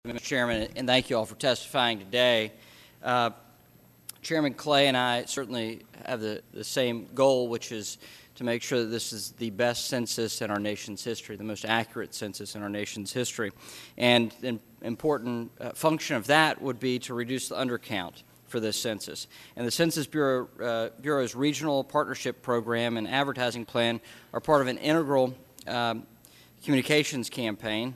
Mr. Chairman, and thank you all for testifying today. Chairman Clay and I certainly have the same goal, which is to make sure that this is the best census in our nation's history, the most accurate census in our nation's history. And an important function of that would be to reduce the undercount for this census. And the Census Bureau's regional partnership program and advertising plan are part of an integral communications campaign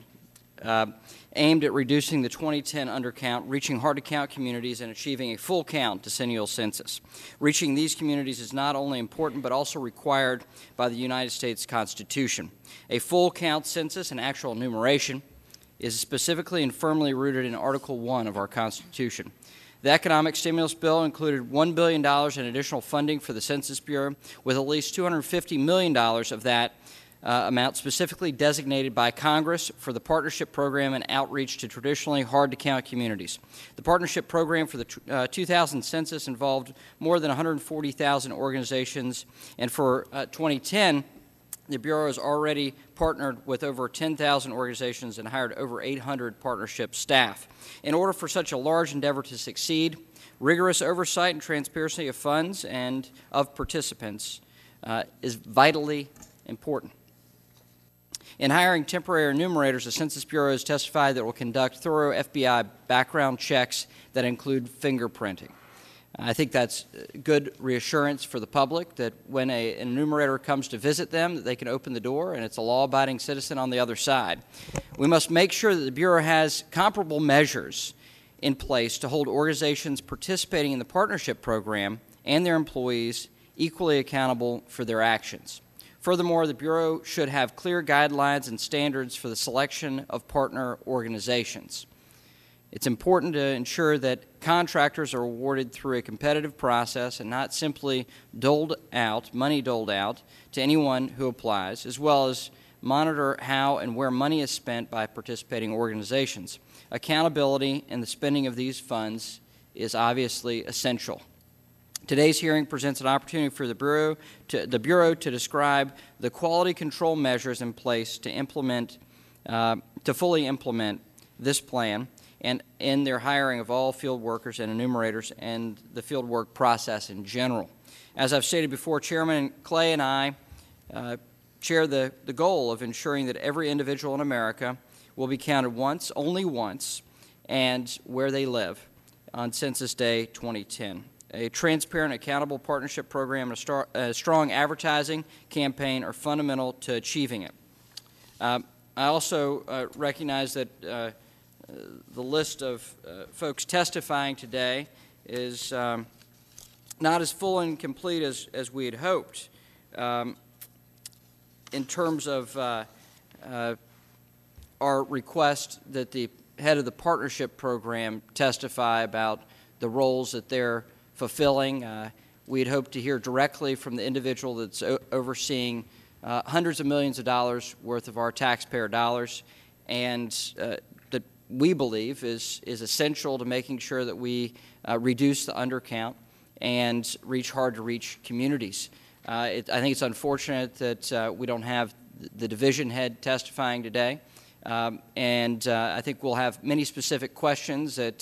aimed at reducing the 2010 undercount, reaching hard-to-count communities, and achieving a full count decennial census. Reaching these communities is not only important but also required by the United States Constitution. A full count census and actual enumeration is specifically and firmly rooted in Article 1 of our Constitution. The economic stimulus bill included $1 billion in additional funding for the Census Bureau, with at least $250 million of that amount specifically designated by Congress for the partnership program and outreach to traditionally hard-to-count communities. The partnership program for the 2000 census involved more than 140,000 organizations, and for 2010, the Bureau has already partnered with over 10,000 organizations and hired over 800 partnership staff. In order for such a large endeavor to succeed, rigorous oversight and transparency of funds and of participants is vitally important. In hiring temporary enumerators, the Census Bureau has testified that it will conduct thorough FBI background checks that include fingerprinting. I think that's good reassurance for the public that when an enumerator comes to visit them, that they can open the door and it's a law-abiding citizen on the other side. We must make sure that the Bureau has comparable measures in place to hold organizations participating in the partnership program and their employees equally accountable for their actions. Furthermore, the Bureau should have clear guidelines and standards for the selection of partner organizations. It's important to ensure that contractors are awarded through a competitive process and not simply money doled out to anyone who applies, as well as monitor how and where money is spent by participating organizations. Accountability in the spending of these funds is obviously essential. Today's hearing presents an opportunity for the Bureau to describe the quality control measures in place to fully implement this plan, and in their hiring of all field workers and enumerators and the field work process in general. As I've stated before, Chairman Clay and I share the goal of ensuring that every individual in America will be counted once, only once, and where they live on Census Day 2010. A transparent, accountable partnership program and a strong advertising campaign are fundamental to achieving it. I also recognize that the list of folks testifying today is not as full and complete as we had hoped. In terms of our request that the head of the partnership program testify about the roles that they're fulfilling, we'd hoped to hear directly from the individual that's overseeing hundreds of millions of dollars worth of our taxpayer dollars, and that we believe is essential to making sure that we reduce the undercount and reach hard-to-reach communities. I think it's unfortunate that we don't have the division head testifying today, and I think we'll have many specific questions that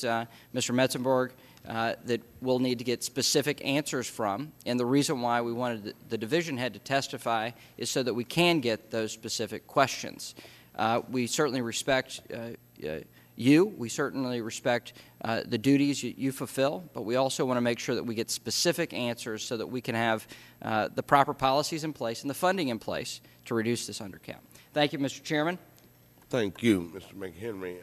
Mr. Metzenberg that we'll need to get specific answers from, and the reason why we wanted the division head to testify is so that we can get those specific questions. We certainly respect you. We certainly respect the duties you fulfill, but we also want to make sure that we get specific answers so that we can have the proper policies in place and the funding in place to reduce this undercount. Thank you, Mr. Chairman. Thank you, Mr. McHenry.